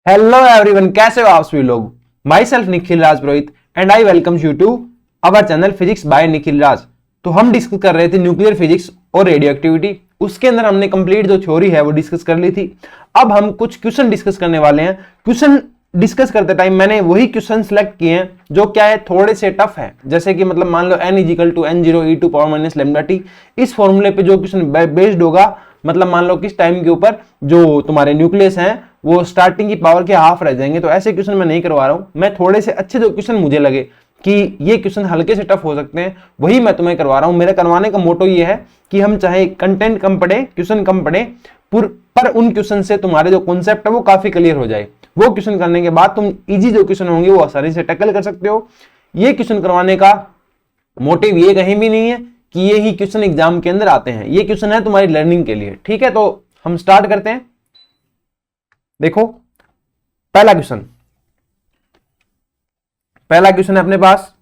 Hello everyone, कैसे हो आप सभी लोग। Myself Nikhil Raj Purohit and I welcome you to our channel physics by Nikhil Raj. तो हम डिस्कस कर रहे थे न्यूक्लियर फिजिक्स और रेडियो एक्टिविटी। उसके अंदर हमने कंप्लीट जो थ्योरी है वो डिस्कस कर ली थी। अब हम कुछ क्वेश्चन डिस्कस करने वाले हैं। क्वेश्चन डिस्कस करते टाइम मैंने वही क्वेश्चन सेलेक्ट किए हैं जो क्या है, थोड़े से टफ है। जैसे कि मतलब मान लो n equal to n0 e to power minus lambda t, इस फॉर्मूले पे जो क्वेश्चन बेस्ड होगा, मतलब मान लो किस टाइम के ऊपर जो तुम्हारे न्यूक्लियस हैं वो स्टार्टिंग की पावर के हाफ रह जाएंगे। तो ऐसे क्वेश्चन मैं नहीं करवा रहा हूं। मैं थोड़े से अच्छे जो क्वेश्चन मुझे लगे कि ये क्वेश्चन हल्के से टफ हो सकते हैं, वही मैं तुम्हें करवा रहा हूं। मेरा करवाने का मोटो ये है कि हम चाहे कंटेंट कम पढ़े, क्वेश्चन कम पढ़े, पर उन क्वेश्चन से तुम्हारे जो कॉन्सेप्ट है वो काफी क्लियर हो जाए। वो क्वेश्चन करने के बाद तुम इजी जो क्वेश्चन होंगे वो आसानी से टैकल कर सकते हो। ये क्वेश्चन करवाने का मोटिव ये कहीं भी नहीं है कि ये ही क्वेश्चन एग्जाम के अंदर आते हैं। ये क्वेश्चन है तुम्हारी लर्निंग के लिए, ठीक है। तो हम स्टार्ट करते हैं। देखो पहला क्वेश्चन है अपने पास,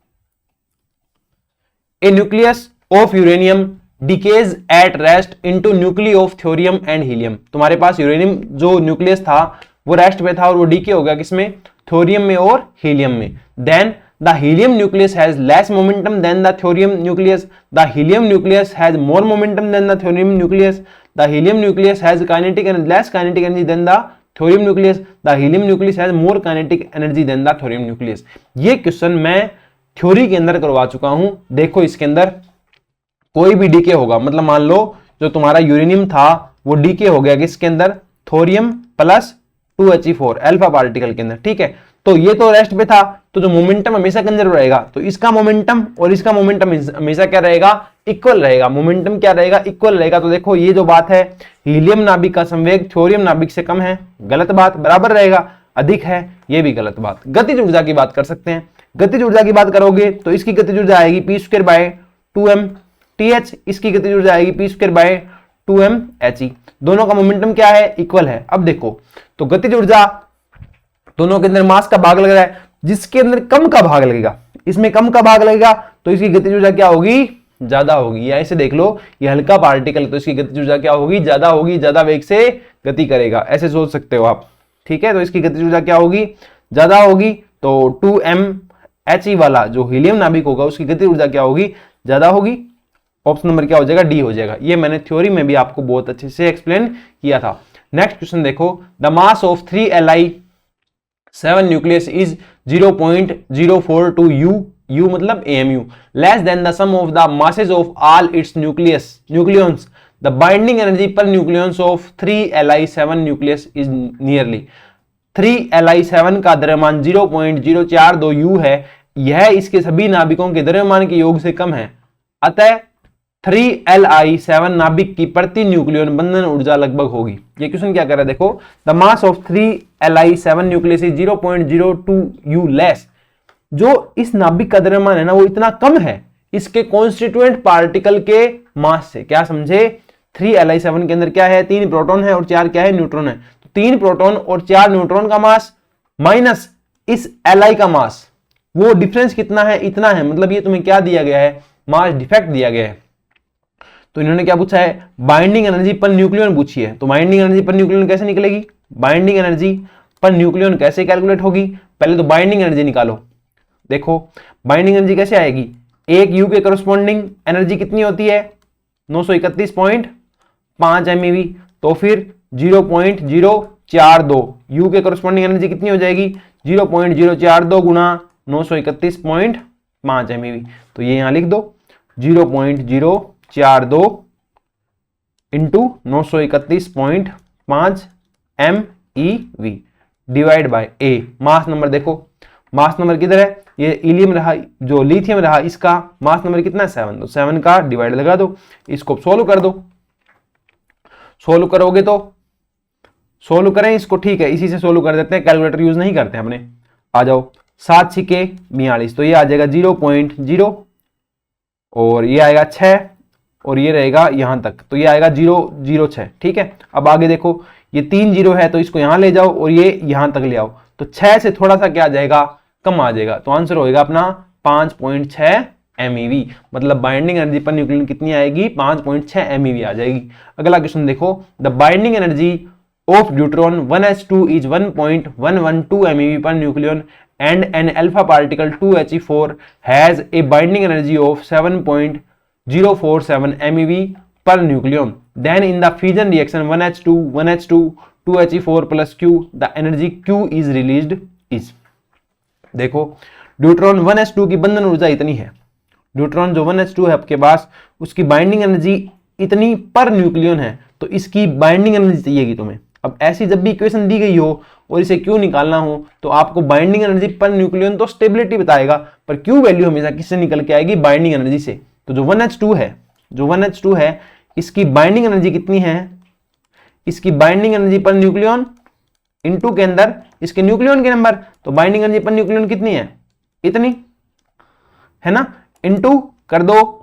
a nucleus of uranium decays at rest into nuclei of thorium and helium. तुम्हारे पास यूरेनियम जो न्यूक्लियस था वो रेस्ट पे था और वो डीके हो गया किसमें, थोरियम में और हीलियम में। Then the helium nucleus has less momentum than the thorium nucleus. The helium nucleus has more momentum than the thorium nucleus. The helium nucleus has kinetic and less kinetic energy than the thorium nucleus. The helium nucleus has more kinetic energy than the thorium nucleus. ये question मैं theory के अंदर करवा चुका हूं। देखो इसके अंदर कोई भी डीके होगा, मतलब मान लो जो तुम्हारा यूरेनियम था वो डीके हो गया किसके अंदर, thorium plus 2He4 alpha particle के अंदर, ठीक है। तो ये तो रेस्ट पे था, तो जो मोमेंटम हमेशा कंजर्व रहेगा, तो इसका मोमेंटम और इसका मोमेंटम हमेशा क्या रहेगा, इक्वल रहेगा। मोमेंटम क्या रहेगा, इक्वल रहेगा। तो देखो ये जो बात है, हीलियम नाभिक का संवेग थोरियम नाभिक से कम है, गलत बात। बराबर रहेगा, अधिक है, ये भी गलत बात। गतिज ऊर्जा की बात कर सकते हैं। गतिज ऊर्जा की बात करोगे तो इसकी गतिज ऊर्जा आएगी p²/2mth, इसकी गतिज ऊर्जा आएगी p²/2mhe। दोनों का मोमेंटम क्या है, इक्वल है। अब देखो तो गतिज ऊर्जा दोनों के अंदर मास का भाग लग रहा है, जिसके अंदर कम का भाग लगेगा, इसमें कम का भाग लगेगा तो इसकी गतिज ऊर्जा क्या होगी, ज्यादा होगी। या ऐसे देख लो, ये हल्का पार्टिकल है तो इसकी गतिज ऊर्जा क्या होगी, ज्यादा होगी, ज्यादा वेग से गति करेगा, ऐसे सोच सकते हो आप, ठीक है। तो इसकी गतिज ऊर्जा क्या होगी, ज्यादा होगी। तो 2mhe वाला जो हीलियम नाभिक होगा उसकी गतिज ऊर्जा क्या होगी, ज्यादा होगी। ऑप्शन नंबर क्या हो जाएगा, डी हो जाएगा। ये मैंने थ्योरी में भी आपको बहुत अच्छे से एक्सप्लेन किया था। नेक्स्ट क्वेश्चन देखो, the mass of 3Li7 nucleus is 0.042 u मतलब AMU, less than the sum of the masses of all its nucleons. The binding energy per nucleons of 3Li7 nucleus is nearly. 3Li7 का द्रव्यमान 0.042 u है। यह इसके सभी नाभिकों के द्रव्यमान के योग से कम है। अतः 3Li7 नाभिक की प्रति न्यूक्लियन बंधन ऊर्जा लगभग होगी। ये क्वेश्चन क्या कर रहा है, देखो the mass of 3Li7 nucleus is 0.02 u less. जो इस नाभिक का द्रव्यमान है ना वो इतना कम है इसके कॉन्स्टिट्यूएंट पार्टिकल के मास से। क्या समझे, 3Li7 के अंदर क्या है, 3 प्रोटॉन है और 4 क्या है, न्यूट्रॉन है। तो 3 प्रोटॉन और 4 न्यूट्रॉन का मास माइनस इस Li का मास, वो डिफरेंस कितना है, इतना है। मतलब ये तुम्हें क्या दिया गया है, मास डिफेक्ट दिया गया है। तो इन्होंने क्या पूछा है, बाइंडिंग एनर्जी पर न्यूक्लियन पूछी है। तो बाइंडिंग एनर्जी पर न्यूक्लियन कैसे निकलेगी, बाइंडिंग एनर्जी पर न्यूक्लियन कैसे कैलकुलेट होगी, पहले तो बाइंडिंग एनर्जी निकालो। देखो बाइंडिंग एनर्जी कैसे आएगी, एक यू के करस्पॉन्डिंग एनर्जी कितनी होती है, 931.5 MeV। तो फिर 0.042 यू के करस्पॉन्डिंग एनर्जी कितनी हो जाएगी, 0.042 गुणा 931.5 MeV। तो ये यहां लिख दो 0.042 into 931.5 MeV divide by A. Mass number देखो, मास नंबर किधर है, ये इलियम रहा, जो लिथियम रहा, इसका मास नंबर कितना है, 7। तो 7 का डिवाइड लगा दो, इसको सोल्व कर दो। सोल्व करोगे तो सोल्व करें इसको, ठीक है, इसी से सोल्व कर देते हैं, कैलकुलेटर यूज नहीं करते अपने। आ जाओ 7 छिके 42, तो ये आ जाएगा 0.0 और ये आएगा 6 और ये रहेगा यहां तक, तो ये आएगा 006, ठीक है। अब आगे देखो, ये 3 0 है तो इसको यहां ले जाओ और ये यहां तक ले आओ, तो 6 से थोड़ा सा क्या आ जाएगा, कम आ जाएगा। तो आंसर होएगा अपना 5.6 MeV। मतलब बाइंडिंग एनर्जी पर न्यूक्लियन कितनी आएगी, 5.6 MeV आ जाएगी। अगला क्वेश्चन देखो, the binding energy of deuteron 1s2 is 1.112 MeV per nucleon and an alpha particle 2He4 has a binding energy of 7.047 MeV per nucleon. Then in the fission reaction 1H2 2He4 plus Q, the energy Q is released is. देखो deuteron 1s2 की बंधन ऊर्जा इतनी है, deuteron जो 1s2 है आपके पास उसकी बाइंडिंग एनर्जी इतनी पर न्यूक्लियन है, तो इसकी बाइंडिंग एनर्जी चाहिएगी तुम्हें। अब ऐसी जब भी इक्वेशन दी गई हो और इसे क्यू निकालना हो तो आपको बाइंडिंग एनर्जी पर न्यूक्लियन तो स्टेबिलिटी बताएगा, पर क्यू वैल्यू हमेशा किससे निकल के आएगी, बाइंडिंग एनर्जी से। तो जो 1h2 है इसकी बाइंडिंग एनर्जी कितनी है, इसकी binding energy per nucleon into के अंदर इसके न्यूक्लियन के नंबर, तो बाइंडिंग एनर्जी पर न्यूक्लियन कितनी है, इतनी है ना, इनटू कर दो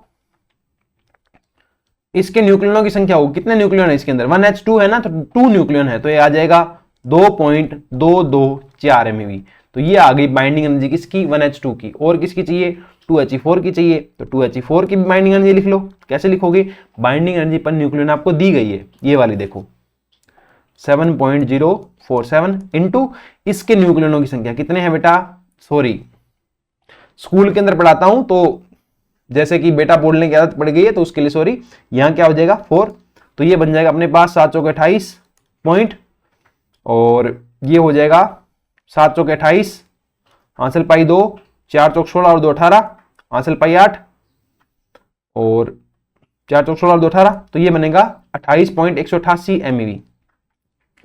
इसके न्यूक्लियनों की संख्या हो, कितने न्यूक्लियन है इसके अंदर, 1H2 है ना, तो 2 न्यूक्लियन है, तो ये आ जाएगा 2.224 MeV। तो ये आ गई बाइंडिंग एनर्जी किसकी, 1H2 की। और किसकी चाहिए, 2He4 की चाहिए, तो 2He4 की बाइंडिंग एनर्जी लिख लो। कैसे लिखोगे, बाइंडिंग एनर्जी पर न्यूक्लियन आपको दी गई है, ये वाली देखो 7.047 इंटू इसके न्यूक्लियनों की संख्या कितने हैं बेटा, सॉरी स्कूल के अंदर पढ़ाता हूं तो जैसे कि बेटा बोलने की आदत पड़ गई है तो उसके लिए सॉरी, यहां क्या हो जाएगा 4, तो ये बन जाएगा अपने पास 7 चौके 28 पॉइंट, और ये हो जाएगा 7 चौके 28, हासिल पाई 2, 4 चौक 16 और 2 18, हासिल पाई 8 और 4 चौक 16 और 2 18, तो ये बनेगा 28.188 MeV।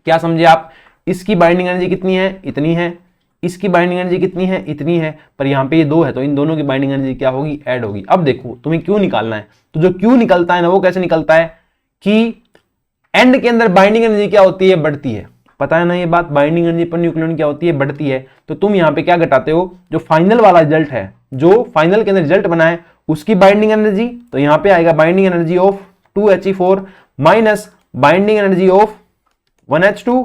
क्या समझे आप, इसकी बाइंडिंग एनर्जी कितनी है, इतनी है, इसकी बाइंडिंग एनर्जी कितनी है, इतनी है, पर यहाँ पे ये 2 है तो इन दोनों की बाइंडिंग एनर्जी क्या होगी, ऐड होगी। अब देखो तुम्हें क्यू निकालना है, तो जो क्यू निकलता है ना वो कैसे निकलता है कि एंड के अंदर बाइंडिंग एनर्जी क्या होती है, बढ़ती है, पता है ना ये बात, बाइंडिंग एनर्जी पर न्यूक्लियन क्या होती है, बढ़ती है। तो तुम यहाँ पे क्या घटाते हो, जो फाइनल वाला रिजल्ट है, जो फाइनल के अंदर रिजल्ट बना है उसकी बाइंडिंग एनर्जी, तो यहाँ पे आएगा binding energy of 2He4 minus binding energy of 1H2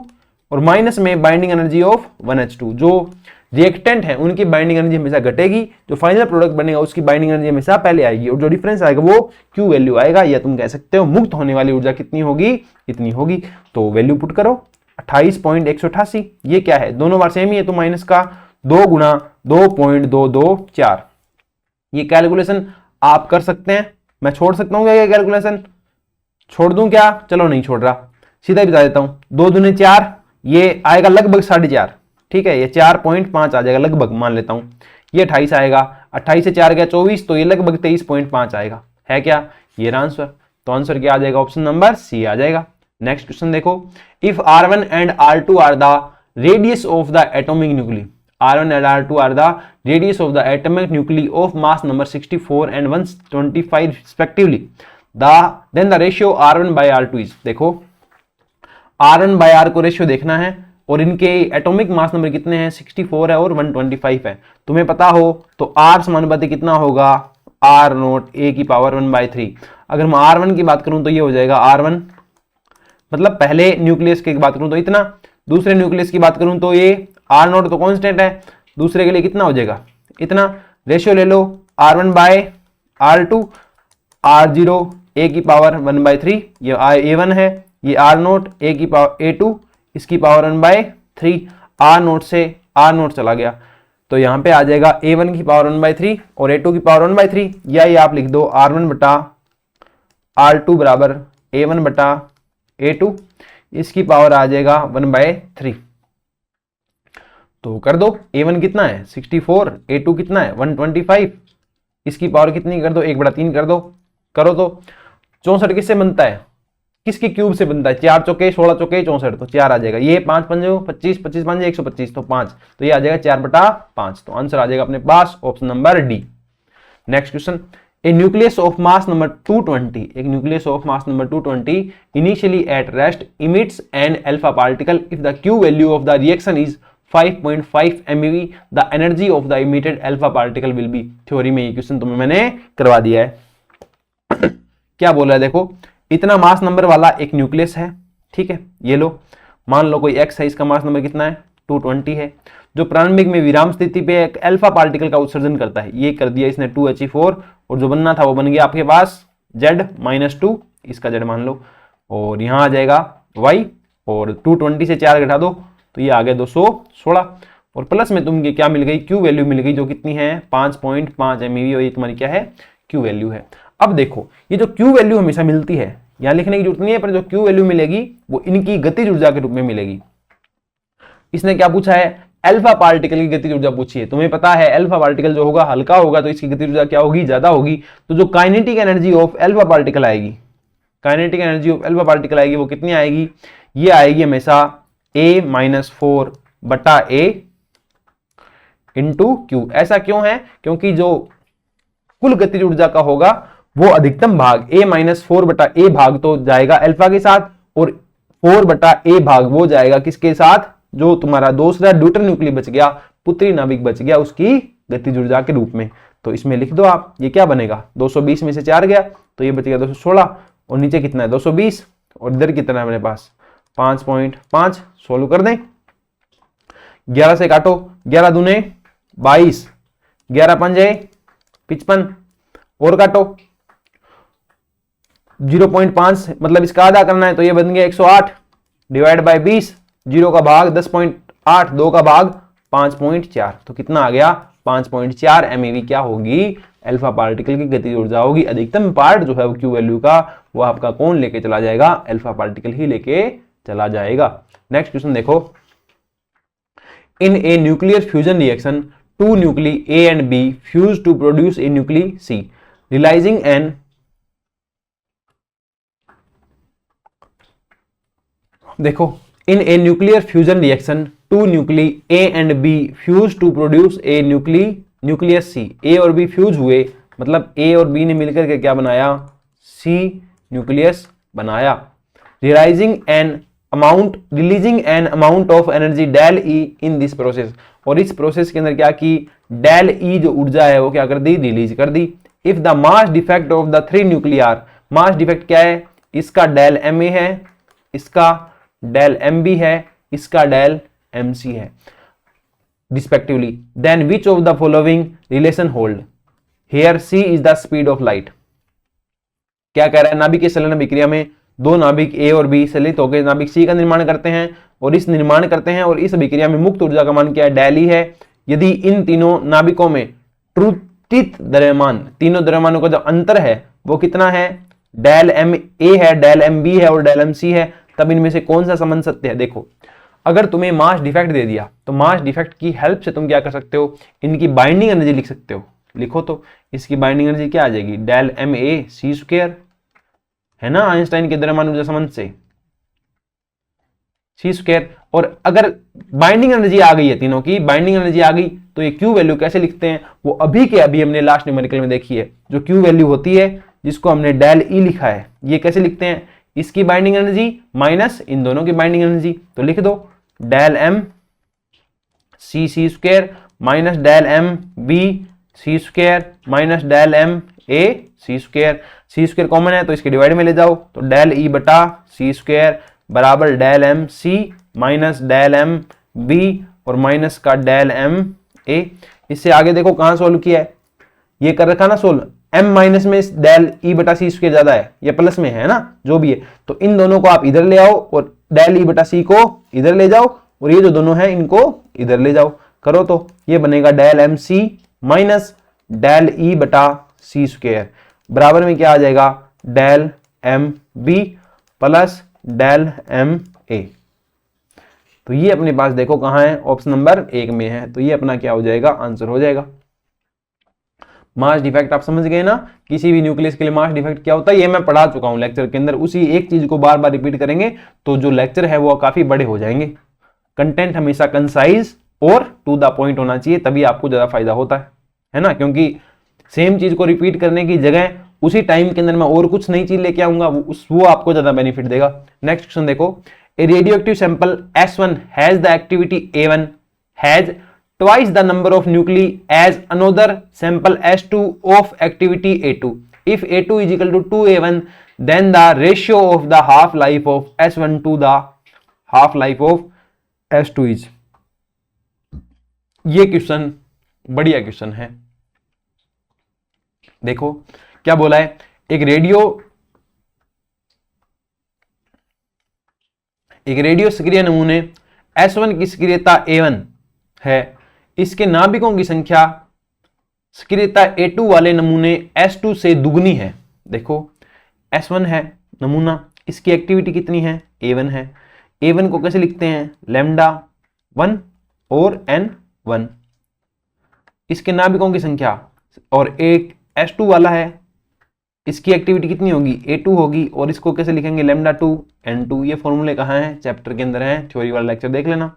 और माइनस में बाइंडिंग एनर्जी ऑफ 1H2। जो रिएक्टेंट है उनकी बाइंडिंग एनर्जी हमेशा घटेगी, जो फाइनल प्रोडक्ट बनेगा उसकी बाइंडिंग एनर्जी हमेशा पहले आएगी, और जो डिफरेंस आएगा वो क्यू वैल्यू आएगा, या तुम कह सकते हो मुक्त होने वाली ऊर्जा कितनी होगी, इतनी होगी। तो वैल्यू पुट करो 28.188, ये क्या है, दोनों बार सेम ही है, तो माइनस का 2 गुणा 2.224, ये कैलकुलेशन आप कर सकते हैं। मैं छोड़ सकता हूँ क्या ये कैलकुलेशन, छोड़ दूं क्या, चलो नहीं छोड़ रहा, सीधा ही बता देता हूं, 2 दूनी 4, ये आएगा लगभग 4.5, ठीक है, ये 4.5 आ जाएगा लगभग, मान लेता हूं, ये 28 आएगा, 28 से 4 गया 24, तो ये लगभग 23.5 आएगा, है क्या, ये आंसर। तो आंसर क्या आ जाएगा, ऑप्शन नंबर सी आ जाएगा। नेक्स्ट क्वेश्चन देखो, if R1 and R2 are the radius of the atomic nuclei, R1 and R2 are the radius of the atomic nuclei of mass number 64 and 125 respectively. Then the ratio R1 by R2 is, देखो R1 by R को ratio देखना है, और इनके atomic mass number कितने हैं, 64 है और 125 है। तुम्हें पता हो तो R समानुपाती कितना होगा, R0 a की पावर 1/3। अगर मैं R1 की बात करूं तो ये हो जाएगा R1, मतलब पहले न्यूक्लियस की बात करूं तो इतना, दूसरे न्यूक्लियस की बात करूं तो ये R0 तो कांस्टेंट है, दूसरे के लिए कितना हो जाएगा, इतना। रेशियो ले लो R1 by R2, R0 a की पावर 1/3, ये A1 है, ये R0 a की पावर A2 इसकी पावर 1/3, R0 से R0 चला गया, तो यहाँ पे आ जाएगा A1 की पावर 1/3 और A2 की पावर 1/3, या ये आप लिख दो R1 बटा R2 बराबर A1 बटा A2, इसकी पावर आ जाएगा 1/3। तो कर दो, A1 कितना है 64, A2 कितना है 125, इसकी पावर कितनी कर दो 1/3 कर दो, करो तो 64 किससे बनता है, किसके क्यूब से बनता है, 4 चौके 16 चौके 64, तो 4 आ जाएगा, ये 5 पंजो 25, 25 पंजे 125, तो 5, तो ये आ जाएगा 4/5, तो आंसर आ जाएगा अपने पास option number D. Next question, a nucleus of mass number 220, एक nucleus of mass number 220 initially at rest emits an alpha particle if the Q value of the reaction is 5.5 MeV, the energy of the emitted alpha particle will be. Theory में ये question तुम्हें मैंने करवा दिया है। क्या बोल रहा है देखो, इतना मास नंबर वाला एक न्यूक्लियस है, ठीक है, ये लो, मान लो कोई एक्स है, इसका मास नंबर कितना है 220 है, जो प्रारंभिक में विराम स्थिति पे एक अल्फा पार्टिकल का उत्सर्जन करता है, ये कर दिया इसने 2He4, और जो बनना था वो बन गया आपके पास Z-2, इसका Z मान लो, और यहाँ आ जाएगा Y, और 220 से 4 घटा दो तो ये आ गया 216, और प्लस में तुमको क्या मिल गई, क्यू वैल्यू मिल गई, जो कितनी है 5.5 MeV, और ये तुम्हारी क्या है, क्यू वैल्यू है। अब देखो ये जो क्यू वैल्यू हमेशा मिलती है, यहां लिखने की जरूरत नहीं है, पर जो क्यू वैल्यू मिलेगी वो इनकी गतिज ऊर्जा के रूप में मिलेगी। इसने क्या पूछा है, अल्फा पार्टिकल की गतिज ऊर्जा पूछी है। तुम्हें पता है अल्फा पार्टिकल जो होगा हल्का होगा तो इसकी गतिज ऊर्जा क्या होगी, ज्यादा होगी। तो जो kinetic energy of alpha particle आएगी, kinetic energy of alpha particle आएगी, वो कितनी आएगी, ये आएगी हमेशा A-4/A इंटू क्यू। ऐसा क्यों है, क्योंकि जो कुल गतिज ऊर्जा का होगा वो अधिकतम भाग A-4/A भाग तो जाएगा अल्फा के साथ, और 4/A भाग वो जाएगा किसके साथ, जो तुम्हारा दूसरा ड्यूटन न्यूक्ली बच गया, पुत्री नाभिक बच गया, उसकी गतिज ऊर्जा के रूप में। तो इसमें लिख दो आप, ये क्या बनेगा, 220 में से 4 गया तो ये बच गया 216, और नीचे कितना है 220, और इधर कितना है अपने पास 5.5। सोल्व कर दें, 11 से काटो, 11 दूने 22, 11 पंजे 55, और काटो 0.5 मतलब इसका आधा करना है तो ये बन गया 108 डिवाइड बाय 20, 0 का भाग 10.8, 2 का भाग 5.4, तो कितना आ गया 5.4 MeV क्या होगी, अल्फा पार्टिकल की गतिज ऊर्जा होगी। अधिकतम पार्ट जो है वो क्यू वैल्यू का, वो आपका कौन लेके चला जाएगा, अल्फा पार्टिकल ही लेके चला जाएगा। नेक्स्ट क्वेश्चन देखो, in a nuclear fusion reaction two nuclei A and B fuse to produce a nuclei C, realizing an देखो, in a nuclear fusion reaction two nuclei A and B fuse to produce a nucleus C। A और B fuse हुए, मतलब A और B ने मिलकर के क्या बनाया, C न्यूक्लियस बनाया। Releasing an amount of energy del E in this process, और इस प्रोसेस के अंदर क्या की, डेल E जो ऊर्जा है वो क्या कर दी, रिलीज कर दी। If the mass defect of the 3 nuclear, mass defect क्या है, इसका डेल Ma है, इसका डेल Mb है, इसका डेल Mc है respectively, then which of the following relation hold, here C is the speed of light. क्या कह रहा है, नाभिक संलयन अभिक्रिया में दो नाभिक A और B संलित होकर नाभिक C का निर्माण करते हैं, और इस अभिक्रिया में मुक्त ऊर्जा का मान क्या है, डेल E है। यदि इन तीनों नाभिकों में त्रुटित द्रव्यमान, तीनों द्रव्यमानों का जो अंतर है वो कितना है, डेल Ma है, डेल Mb है और डेल Mc है, तब इनमें से कौन सा संबंध सत्य है। देखो, अगर तुम्हें मास डिफेक्ट दे दिया तो मास डिफेक्ट की हेल्प से तुम क्या कर सकते हो, इनकी बाइंडिंग एनर्जी लिख सकते हो। लिखो तो, इसकी बाइंडिंग एनर्जी क्या आ जाएगी, डेल Ma c², है ना, आइंस्टाइन के द्रव्यमान ऊर्जा संबंध से c²। और अगर बाइंडिंग एनर्जी आ गई है, तीनों की बाइंडिंग एनर्जी आ गई, तो ये क्यू वैल्यू कैसे लिखते हैं, वो अभी के अभी हमने लास्ट न्यूमेरिकल में देखी है। जो क्यू वैल्यू होती है जिसको हमने डेल E लिखा है, ये कैसे लिखते हैं, इसकी बाइंडिंग एनर्जी माइनस इन दोनों की बाइंडिंग एनर्जी, तो लिख दो del MC minus del MB c² minus del MA c² common है तो इसके डिवाइड में ले जाओ, तो डेल E/c² बराबर del MC minus del MB और माइनस का डेल MA। इससे आगे देखो कहां सोल्व किया है, ये कर रखा ना सोल्व, m माइनस में डेल E/c² ज्यादा है, ये प्लस में है ना, जो भी है, तो इन दोनों को आप इधर ले आओ और डेल E/c को इधर ले जाओ, और ये जो दोनों हैं इनको इधर ले जाओ, करो तो ये बनेगा del MC minus del E/c² बराबर में क्या आ जाएगा, del MB plus del MA। तो ये अपने पास देखो कहां है, ऑप्शन नंबर 1 में है, तो ये अपना क्या हो जाएगा, आंसर हो जाएगा। मास डिफेक्ट आप समझ गए ना, किसी भी न्यूक्लियस के लिए मास डिफेक्ट क्या होता है, ये मैं पढ़ा चुका हूं लेक्चर के अंदर, उसी एक चीज को बार बार रिपीट करेंगे तो जो लेक्चर है वो काफी बड़े हो जाएंगे। कंटेंट हमेशा कंसाइज और टू द पॉइंट होना चाहिए, तभी आपको ज्यादा फायदा होता है ना, क्योंकि सेम चीज को रिपीट करने की जगह उसी टाइम के अंदर मैं और कुछ नई चीज लेके आऊंगा, वो आपको ज्यादा बेनिफिट देगा। नेक्स्ट क्वेश्चन देखो, a radioactive sample S1 has the activity A1 has twice the number of nuclei as another sample S2 of activity A2. If A2 is equal to 2A1, then the ratio of the half life of S1 to the half life of S2 is। ये question बढ़िया question है। देखो क्या बोला है, एक radio सक्रिय नमूने S1 की सक्रियता A1 है, इसके नाभिकों की संख्या सक्रियता A2 वाले नमूने S2 से दुगनी है। देखो S1 है नमूना, इसकी एक्टिविटी कितनी है, A1 है। A1 को कैसे लिखते हैं, लैम्डा 1 और N1, इसके नाभिकों की संख्या, और एक S2 वाला है, इसकी एक्टिविटी कितनी होगी, A2 होगी, और इसको कैसे लिखेंगे, लैम्डा 2 N2। ये फॉर्मूले कहाँ हैं, चैप्टर के अंदर है, थ्योरी वाला लेक्चर देख लेना।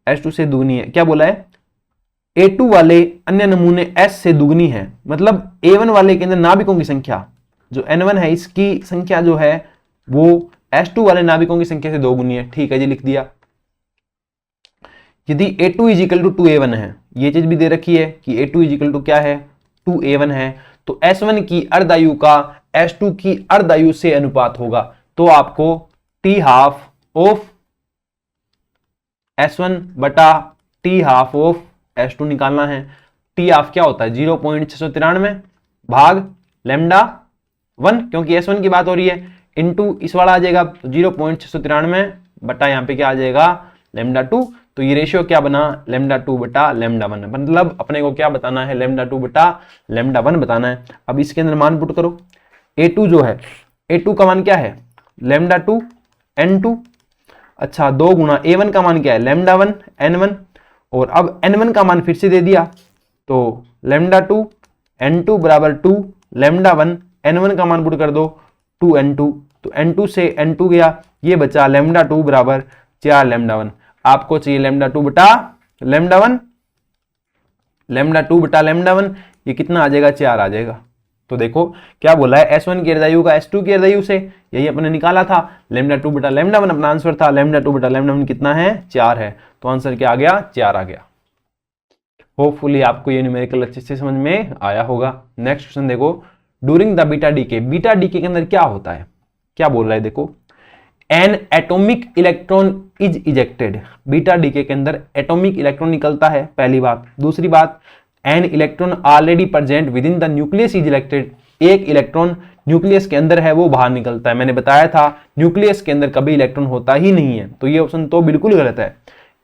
S2 से दुगनी है, क्या बोला है, A2 वाले अन्य नमूने S से दुगनी है, मतलब A1 वाले के अंदर नाभिकों की संख्या जो N1 है, इसकी संख्या जो है वो S2 वाले नाभिकों की संख्या से दोगुनी है। ठीक है जी, लिख दिया। यदि A2 इजिकल टू 2A1 है, ये चीज भी दे रखी है कि A2 इजिकल टू क्या है, 2A1 है, तो S1 की अर्धायु का S2 की अर्धायु से अनुपात होगा। तो आपको T हाफ ऑफ S1 बटा T हाफ ऑफ S2 निकालना है। T हाफ क्या होता है, 0.693 भाग लैम्डा 1, क्योंकि S1 की बात हो रही है, इंटू इस वाला आ जाएगा 0.693 बटा यहाँ पे क्या आ जाएगा, लैम्डा 2। तो ये रेशियो क्या बना, लैम्डा 2 बटा लैम्डा 1, मतलब अपने को क्या बताना है, लैम्डा 2 बटा लैम्डा 1 बताना है। अब इसके अंदर मान पुट करो, A2 जो है, A2 का मान क्या है, लैम्डा 2 N2, अच्छा 2 गुणा A1 का मान क्या है, लैम्डा 1 N1, और अब N1 का मान फिर से दे दिया, तो लैम्डा 2 N2 बराबर 2, लैम्डा 1 N1 का मान पुट कर दो 2N2, तो N2 से N2 गया, ये बचा लैम्डा 2 बराबर 4 लैम्डा 1। आपको चाहिए लैम्डा 2 बटा लैम्डा 1, लैम्डा 2 बटा लैम्डा 1, ये कितना आ जाएगा, 4 आ जाएगा। तो देखो क्या बोला है, S1 की अर्धायु का S2 की अर्धायु से, यही अपने निकाला था, लैम्डा 2 बटा लैम्डा 1 अपना आंसर था, लैम्डा 2 बटा लैम्डा 1 कितना है, 4 है। तो आंसर क्या आ गया, 4 आ गया। होपफुली आपको ये न्यूमेरिकल अच्छे से समझ में आया होगा। नेक्स्ट क्वेश्चन देखो, during the beta decay, beta decay के अंदर क्या होता है, क्या बोल रहा है, देखो N atomic electron is ejected, beta decay के अंदर एटॉमिक इलेक्ट्रॉन निकलता है, पहली बात। दूसरी बात, an electron already present with in the nucleus is elected, एक इलेक्ट्रॉन न्यूक्लियस के अंदर है वो बाहर निकलता है। मैंने बताया था न्यूक्लियस के अंदर कभी इलेक्ट्रॉन होता ही नहीं है, तो ये ऑप्शन तो बिल्कुल गलत है।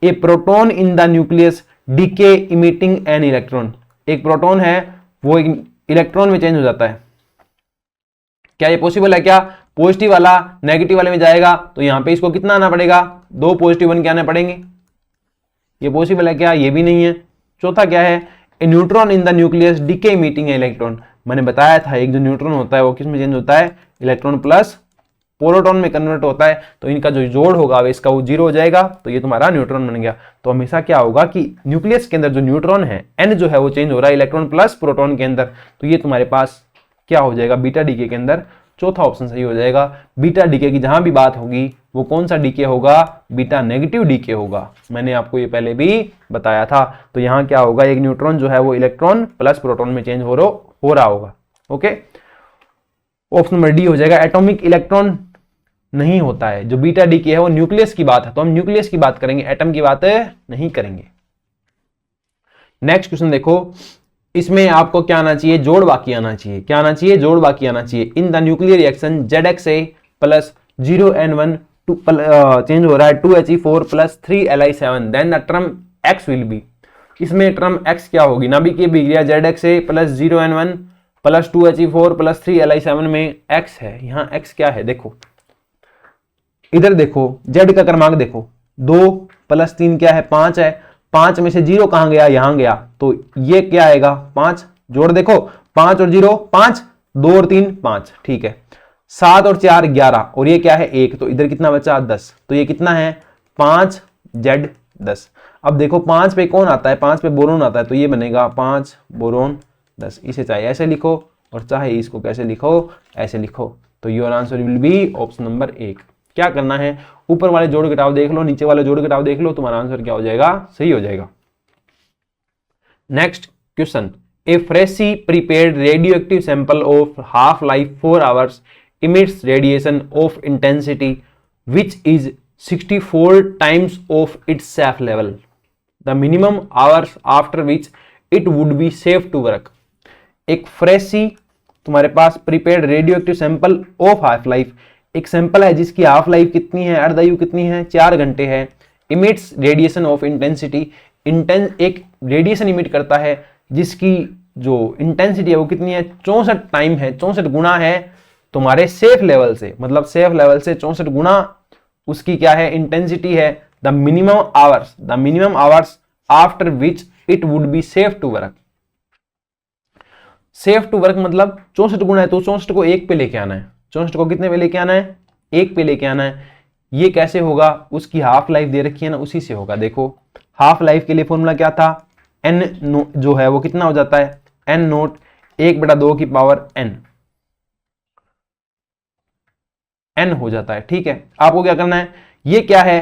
A proton in the nucleus decay emitting an electron, एक प्रोटॉन है वो एक इलेक्ट्रॉन में चेंज हो जाता है, क्या ये पॉसिबल है, क्या पॉजिटिव वाला नेगेटिव वाले में जाएगा, तो यहां पे इसको कितना आना पड़ेगा, 2 पॉजिटिव 1 के आने पड़ेंगे, ये पॉसिबल है क्या, ये भी नहीं है। चौथा क्या है, a neutron in the nucleus decay emitting electron, मैंने बताया था एक जो न्यूट्रॉन होता है वो किस में चेंज होता है, इलेक्ट्रॉन प्लस प्रोटॉन में कन्वर्ट होता है, तो इनका जो जोड़ होगा इसका वो 0 हो जाएगा, तो ये तुम्हारा न्यूट्रॉन बन गया। तो हमेशा क्या होगा कि न्यूक्लियस के अंदर जो न्यूट्रॉन है एन जो है वो चेंज हो रहा है इलेक्ट्रॉन प्लस प्रोटॉन के अंदर, तो ये तुम्हारे पास क्या हो जाएगा, बीटा डीके के अंदर चौथा ऑप्शन सही हो जाएगा। बीटा डीके की जहां भी बात होगी वो कौन सा डीके होगा, बीटा नेगेटिव डीके होगा, मैंने आपको ये पहले भी बताया था। तो यहां क्या होगा, एक न्यूट्रॉन जो है वो इलेक्ट्रॉन प्लस प्रोटॉन में चेंज हो रहा होगा। ओके, ऑप्शन नंबर डी हो जाएगा। एटॉमिक इलेक्ट्रॉन नहीं होता है, जो बीटा डीके है वो न्यूक्लियस की बात है, तो हम न्यूक्लियस की बात करेंगे, एटम की बात नहीं करेंगे। नेक्स्ट क्वेश्चन देखो, इसमें आपको क्या आना चाहिए, जोड़ बाकी आना चाहिए, क्या आना चाहिए, जोड़ बाकी आना चाहिए। In the nuclear reaction ZXA plus 0N1 change हो रहा है 2He4 plus 3Li7, then the term X will be, इसमें टर्म X क्या होगी, नाभिकीय अभिक्रिया ZXA plus 0N1 plus 2He4 plus 3Li7 में X है, यहाँ X क्या है, देखो इधर देखो, Z का क्रमांक देखो, 2 प्लस 3 क्या है, 5 है, 5 में से 0 कहां गया, यहां गया, तो ये क्या आएगा, 5, जोड़ देखो 5 और 0 5, 2 और 3 5, ठीक है, 7 और 4 11, और ये क्या है 1, तो इधर कितना बचा 10, तो ये कितना है 5Z 10। अब देखो 5 पे कौन आता है, 5 पे बोरोन आता है, तो ये बनेगा 5 बोरोन 10, इसे चाहे ऐसे लिखो और चाहे इसको कैसे लिखो, ऐसे लिखो, तो your answer will be option number 1। क्या करना है, ऊपर वाले जोड़ घटाव देख लो, नीचे वाले जोड़ घटाव देख लो, तुम्हारा आंसर क्या हो जाएगा, सही हो जाएगा। Next question, A freshly prepared radioactive sample of half life 4 hours emits radiation of intensity which is 64 times of its safe level, the minimum hours after which it would be safe to work। एक fresh सी तुम्हारे पास prepared radioactive sample of half life, एक sample है जिसकी half life कितनी है, अर्धायु कितनी है, 4 घंटे है। इमिट्स रेडिएशन ऑफ इंटेंसिटी, एक रेडिएशन इमिट करता है जिसकी जो इंटेंसिटी है वो कितनी है, 64 टाइम है, 64 गुना है तुम्हारे सेफ लेवल से, मतलब सेफ लेवल से 64 गुना उसकी क्या है, इंटेंसिटी है। The minimum hours after which it would be safe to work. Safe to work मतलब 64 गुना है तो 64 को 1 पे लेके आना है, 64 को कितने पे लेके आना है, 1 पे लेके आना है। ये कैसे होगा, उसकी हाफ लाइफ दे रखी है ना, उसी से होगा। देखो हाफ लाइफ के लिए फॉर्मूला क्या था, n जो है वो कितना हो जाता है, n नोट 1/2 की पावर n हो जाता है। ठीक है, आपको क्या करना है, ये क्या है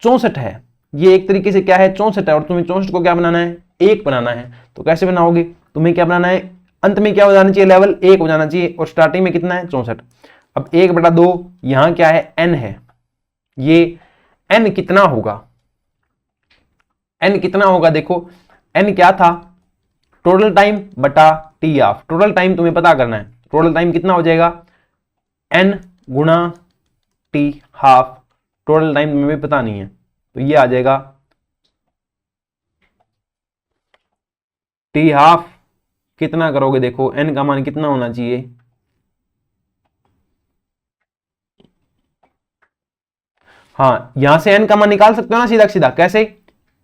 64 है, ये एक तरीके से क्या है 64 है, और तुम्हें 64 को क्या बनाना है, 1 बनाना है। तो कैसे बनाओगे, तुम्हें क्या बनाना है, अंत में क्या हो जाना चाहिए, लेवल 1 हो जाना चाहिए, और स्टार्टिंग में कितना है 64। अब 1/2 यहां क्या है, n है, ये n कितना होगा, n कितना होगा, देखो n क्या था, टोटल टाइम बटा टी ऑफ। टोटल टाइम तुम्हें पता करना है, टोटल टाइम कितना हो जाएगा, n गुणा टी हाफ। टोटल टाइम तुम्हें भी पता नहीं है तो ये आ जाएगा टी हाफ। कितना करोगे, देखो n का मान कितना होना चाहिए, हाँ यहां से n का मान निकाल सकते हो ना सीधा सीधा। कैसे,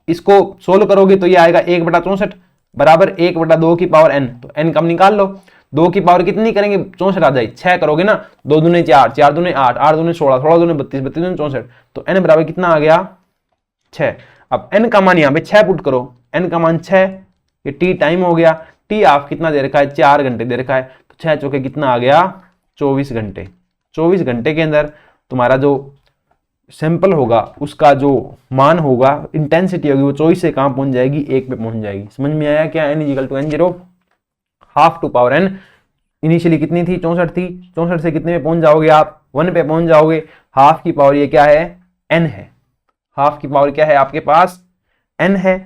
इसको सोल्व करोगे तो ये आएगा 1/64 बराबर 1/2 की पावर n। तो n कम निकाल लो, 2 की पावर कितनी करेंगे, 64 आ जाए, 6 करोगे ना, 2 दूने 4, 4 दूने 8, 8 दूने 16, 16 दूने 32, 32 दूने 64। तो n बराबर कितना आ गया, 6। अब n का मान यहाँ पे 6 पुट करो, n का मान 6, ये t टाइम हो गया। टी ऑफ कितना दे रखा है, 4 घंटे दे रखा है, तो 6 चौके कितना आ गया, 24 घंटे। 24 घंटे के अंदर तुम्हारा जो सैंपल होगा उसका जो मान होगा, इंटेंसिटी होगी, वो 24 से कहां पहुंच जाएगी, 1 पे पहुंच जाएगी। समझ में आया क्या, n equal to n0 half to power n। Initially कितनी थी, 64 थी, 64 से कितने पे पहुंच जाओगे आप, 1 पे पहुंच जाओगे। हाफ की पावर ये क्या है, n है, हाफ की पावर क्या है आपके पास, n है।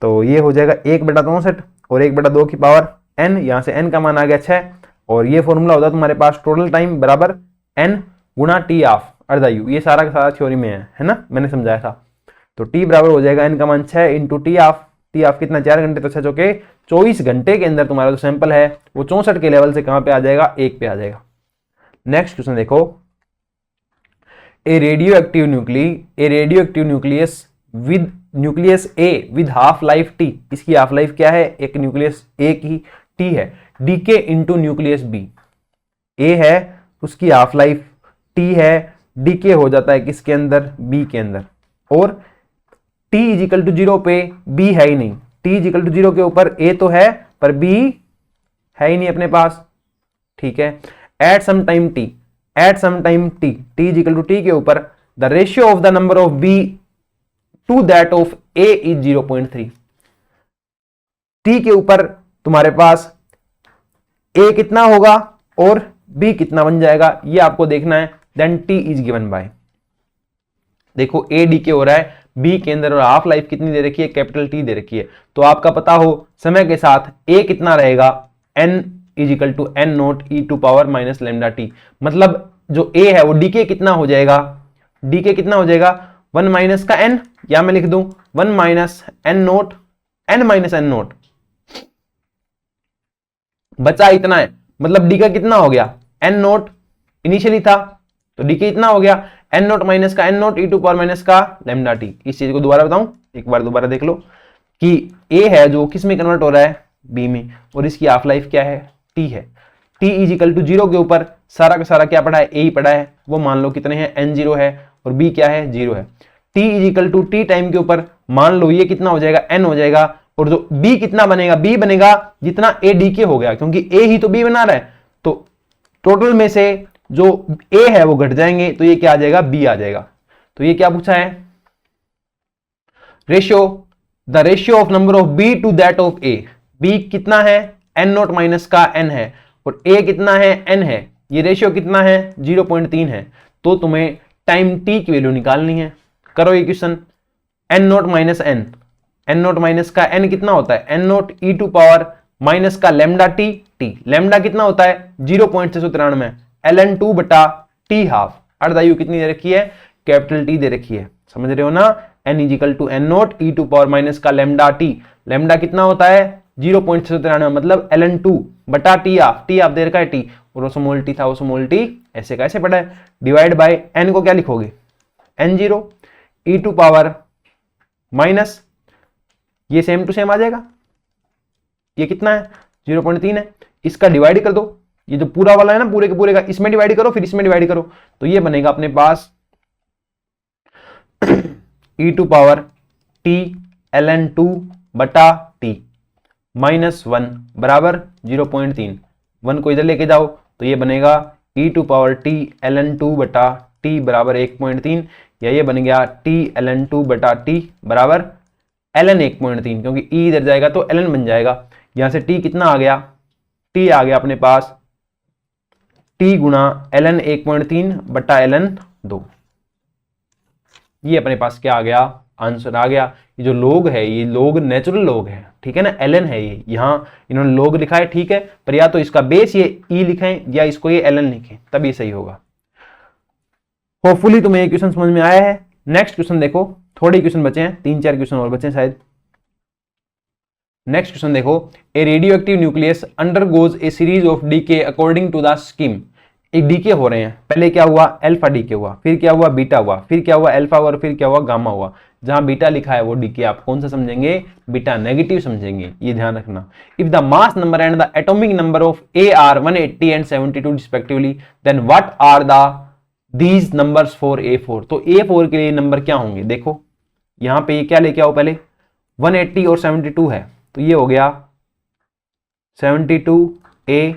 तो ये हो जाएगा 1/64 और 1/2 की पावर n, यहां से n का मान आ गया 6, और ये फॉर्मूला होता है तुम्हारे पास टोटल टाइम बराबर n गुणा टी ऑफ अर्धायु। ये सारा का सारा थ्योरी में है ना, मैंने समझाया था। तो t बराबर हो जाएगा n का मान 6 इंटू टी ऑफ कितना, 4 घंटे, तो 6 चौके 24 घंटे के अंदर तुम्हारा जो सैंपल है वो 64 के लेवल से कहां पे आ जाएगा, 1 पे आ जाएगा। नेक्स्ट क्वेश्चन देखो, a radioactive nucleus with nucleus A with half life T. इसकी हाफ लाइफ क्या है, एक न्यूक्लियस ए की टी है, decay into nucleus B. A है उसकी हाफ लाइफ टी है, डीके हो जाता है किसके अंदर, बी के अंदर। और t इजिकल टू 0 पे b है ही नहीं, t इजिकल टू 0 के ऊपर a तो है पर b है ही नहीं अपने पास। ठीक है, at some time t equal to t के ऊपर the ratio of the number of b to that of a is 0.3। t के ऊपर तुम्हारे पास a कितना होगा और b कितना बन जाएगा, ये आपको देखना है। Then t is given by, देखो a डी के हो रहा है b के अंदर, और हाफ लाइफ कितनी दे रखी है, कैपिटल T दे रखी है। तो आपका पता हो समय के साथ a कितना रहेगा, n equal to n naught e to power minus lambda t. मतलब जो a है वो डीके कितना हो जाएगा, डीके कितना हो जाएगा 1 माइनस का n, या मैं लिख दूं 1 minus n note, n minus n note, बचा इतना है। मतलब डी का कितना हो गया, n नोट इनिशियली था तो डी के इतना हो गया, n नोट माइनस का n naught e to power minus का लेमडा टी। इस चीज को दोबारा बताऊं, एक बार दोबारा देख लो कि a है जो किस में कन्वर्ट हो रहा है, b में, और इसकी हाफ लाइफ क्या है, t है। t इजिकल टू 0 के ऊपर सारा का सारा क्या पड़ा है, a ही पड़ा है, वो मान लो कितने हैं, n0 है, और b क्या है, 0 है। t equal to t time के ऊपर मान लो ये कितना हो जाएगा, n हो जाएगा, और जो b कितना बनेगा, b बनेगा जितना a d के हो गया, क्योंकि a ही तो b बना रहा है। तो टोटल में से जो a है वो घट जाएंगे, तो ये क्या आ जाएगा, b आ जाएगा। तो ये क्या पूछा है, ratio, the ratio of number of b to that of a। b कितना है, n नोट माइनस का n है, और a कितना है, n है, ये रेशियो कितना है, 0.3 है। तो तुम्हें टाइम t की वैल्यू निकालनी है। करो ये question, n naught minus n, n naught minus का n कितना होता है, n naught e to power minus का लेमडा टी, टी लेमडा कितना होता है 0.693, ln2 बटा टी हाफ। अर्धायु कितनी दे रखी है, कैपिटल टी दे रखी है, समझ रहे हो ना। n equal to N naught e to power minus का लेमडा टी, लेमडा कितना होता है 0.693 मतलब ln2 बटा टी ऑफ दे रखा है टी, और वो स्मॉल टी था वो स्मॉल टी ऐसे कैसे पड़ा है, डिवाइड बाय n को क्या लिखोगे n0 e to power minus, ये सेम टू सेम आ जाएगा, ये कितना है 0.3 है, इसका डिवाइड कर दो, ये जो पूरा वाला है ना पूरे के पूरे का इसमें डिवाइड करो फिर इसमें डिवाइड करो, तो ये बनेगा अपने पास ई टू पावर टी ln2 बटा टी माइनस 1 बराबर 0.3, 1 को इधर लेके जाओ तो ये बनेगा ई टू पावर टी ln2 बटा टी बराबर 1.3, या ये बन गया टी ln2 बटा टी बराबर ln 1.3, क्योंकि ई इधर जाएगा तो ln बन जाएगा, यहां से टी कितना आ गया, टी आ गया अपने पास टी गुणा ln 1.3 बटा ln 2, ये अपने पास क्या आ गया, आंसर आ गया। ये जो लोग है ये लोग नेचुरल लोग है, ठीक है ना, एलन है ये, यहां इन्होंने लोग लिखा है, ठीक है, पर या तो इसका बेस ये ई लिखें या इसको ये एलन लिखें तभी सही होगा। होपफुली तुम्हें ये क्वेश्चन समझ में आया है। नेक्स्ट क्वेश्चन देखो, थोड़े क्वेश्चन बचे हैं, 3-4 क्वेश्चन और बचे हैं शायद। नेक्स्ट क्वेश्चन देखो, a radioactive nucleus undergoes a series of decay according to the scheme. एक डीके हो रहे हैं, पहले क्या हुआ अल्फा डीके हुआ, फिर क्या हुआ बीटा हुआ, फिर क्या हुआ अल्फा हुआ, और फिर क्या हुआ गामा हुआ। जहां बीटा लिखा है वो डीके आप कौन सा समझेंगे, बीटा नेगेटिव समझेंगे, ये ध्यान रखना। If the mass number and the atomic number of A are 180 and 72 रिस्पेक्टिवली, then what are the these numbers for A4। तो A4 के लिए नंबर क्या होंगे, देखो यहां पे ये क्या लेके आओ, पहले 180 और 72 है तो ये हो गया 72A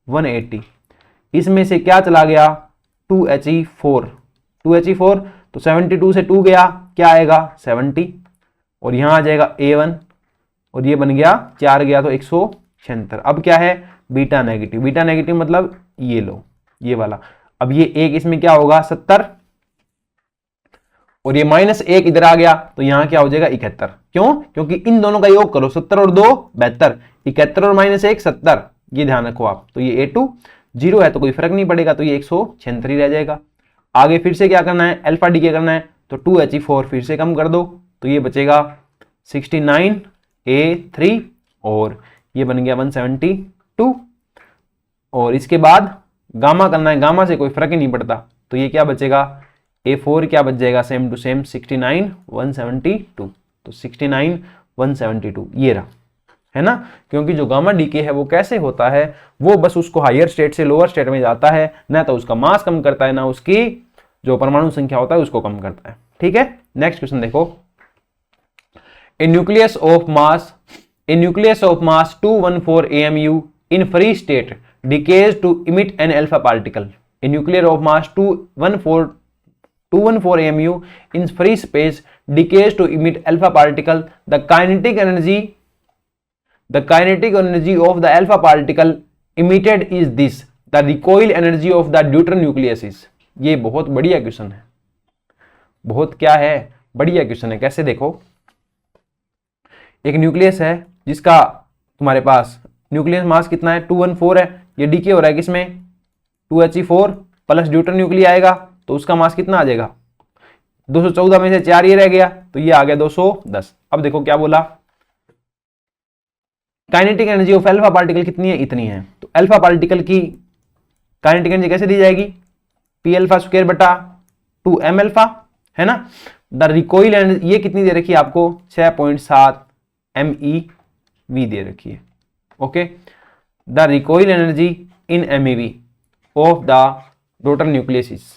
180, इसमें से क्या चला गया 2He4, 2He4 तो 72 से 2 गया क्या आएगा 70, और यहां आ जाएगा A1 और ये बन गया 4 गया तो 176। अब क्या है बीटा नेगेटिव, बीटा नेगेटिव मतलब ये लो ये वाला, अब ये एक इसमें क्या होगा 70 और ये -1 इधर आ गया तो यहां क्या हो जाएगा 71। क्यों, क्योंकि इन दोनों का योग करो 70 और 2 72, 71 और -1 70, ये ध्यान रखो आप। तो ये A2 0 है तो कोई फर्क नहीं पड़ेगा, तो ये 176 रह जाएगा। आगे फिर से क्या करना है अल्फा डीके करना है, तो 2He4 फिर से कम कर दो तो ये बचेगा 69A3 और ये बन गया 172, और इसके बाद गामा करना है, गामा से कोई फर्क ही नहीं पड़ता तो ये क्या बचेगा A4 क्या बच जाएगा सेम टू सेम 69 172, तो 69 172 ये रहा, है ना। क्योंकि जो गामा डीके है वो कैसे होता है, वो बस उसको हायर स्टेट से लोअर स्टेट में जाता है, ना तो उसका मास कम करता है ना उसकी जो परमाणु संख्या होता है उसको कम करता है, ठीक है। नेक्स्ट क्वेश्चन देखो, a nucleus of mass 214 AMU in free state decays to emit an alpha particle. A nuclear of mass 214 AMU in free space decays to emit alpha particle. The kinetic energy of the alpha particle emitted is this. The recoil energy of the deuterium nucleus is. ये बहुत बढ़िया question है, बहुत क्या है बढ़िया question है। कैसे देखो, एक न्यूक्लियस है जिसका तुम्हारे पास न्यूक्लियस मास कितना है 214 है, ये डीके हो रहा है किसमें 2He4 प्लस ड्यूटन न्यूक्लियर आएगा तो उसका मास कितना आ जाएगा 214 में से 4 ये रह गया तो ये आ गया 210। अब देखो क्या बोला, kinetic energy of alpha particle कितनी है, इतनी है। तो अल्फा पार्टिकल की काइनेटिक एनर्जी कैसे दी जाएगी, पी अल्फा स्क्वायर बटा 2m अल्फा, है ना। द रिकॉइल एनर्जी ये कितनी दे रखी है आपको 6.7 MeV दे रखी है, okay. The recoil energy in MeV of the daughter nucleus.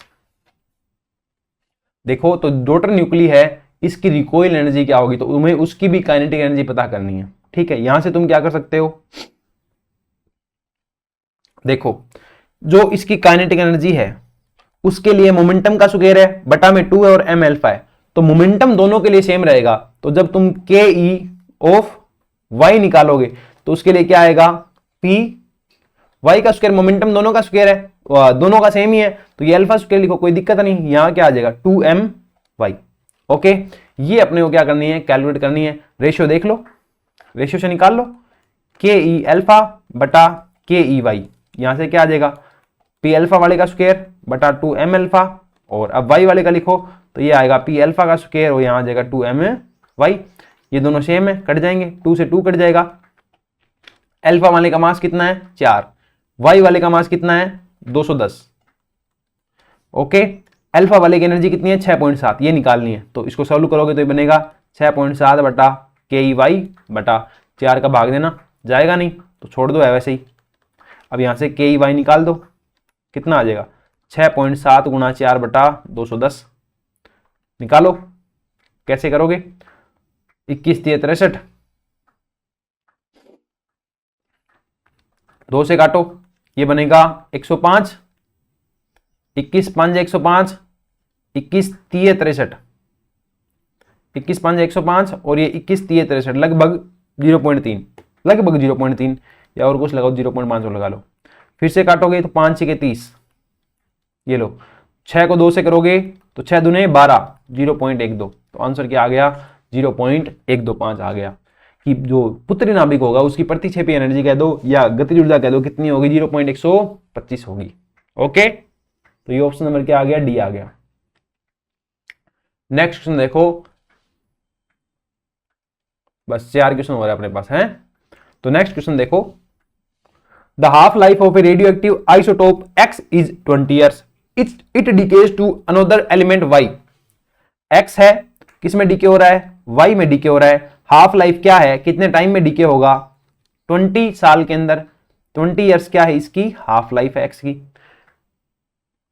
देखो तो डॉटर न्यूक्ली है, इसकी रिकॉइल एनर्जी क्या होगी, तो तुम्हें उसकी भी काइनेटिक एनर्जी पता करनी है, ठीक है। यहां से तुम क्या कर सकते हो, देखो जो इसकी काइनेटिक एनर्जी है उसके लिए मोमेंटम का स्क्वायर है बटा में 2 है और m अल्फा है, तो मोमेंटम दोनों के लिए सेम रहेगा। तो जब तुम ke ऑफ y निकालोगे तो उसके लिए क्या आएगा p y का स्क्वायर, मोमेंटम दोनों का स्क्वायर है, दोनों का सेम ही है तो ये अल्फा स्क्वायर लिखो, कोई दिक्कत नहीं। यहां क्या आ जाएगा 2my, ओके। ये अपने को क्या करनी है कैलकुलेट करनी है, रेशियो देख लो, रेशियो से निकाल लो ke अल्फा बटा ke y, यहां से क्या आ जाएगा पी अल्फा वाले का स्क्वायर बटा 2m अल्फा, और अब y वाले का लिखो तो ये आएगा पी अल्फा का स्क्वायर और यहाँ आ जाएगा 2m y। ये दोनों सेम है, कट जाएंगे, 2 से 2 कट जाएगा। अल्फा वाले का मास कितना है 4, y वाले का मास कितना है 210। ओके, अल्फा वाले की एनर्जी कितनी है 6.7, ये निकालनी है। तो इसको सॉल्व करोगे तो ये बनेगा 6.7 बटा KEY बटा 4 का भाग देना, जाएगा नहीं तो छोड़ दो है वैसे ही। अब यहाँ से KEY निकाल दो, कितना आ जाएगा 6.7 गुणा 4 बटा 210। निकालो, कैसे करोगे, 21 3 63, 2 से काटो, ये बनेगा 105, 21 5 105, 21 3 63, 21 5 105 और ये 21 3 63, लगभग 0.3, लगभग 0.3 या और कुछ लगाओ 0.5 लगा लो। फिर से काटोगे तो 5 6 30, ये लो 6 को 2 से करोगे तो 6 दूने 12, 0.12। तो आंसर क्या आ गया 0.125 आ गया। कि जो पुत्री नाभिक होगा उसकी प्रतिक्षेपी एनर्जी कह दो या गतिज ऊर्जा कह दो, कितनी होगी 0.125 होगी। ओके, तो ये ऑप्शन नंबर क्या आ गया, डी आ गया। नेक्स्ट क्वेश्चन देखो, बस 4 क्वेश्चन हो रहे हैं अपने पास हैं। तो नेक्स्ट क्वेश्चन देखो, the half life of a radioactive isotope X is 20 years, it decays to another element Y। X है, किस में डीके हो रहा है, Y में डीके हो रहा है। हाफ लाइफ क्या है, कितने टाइम में डीके होगा, 20 साल के अंदर। 20 ईयर्स क्या है इसकी हाफ लाइफ है X की।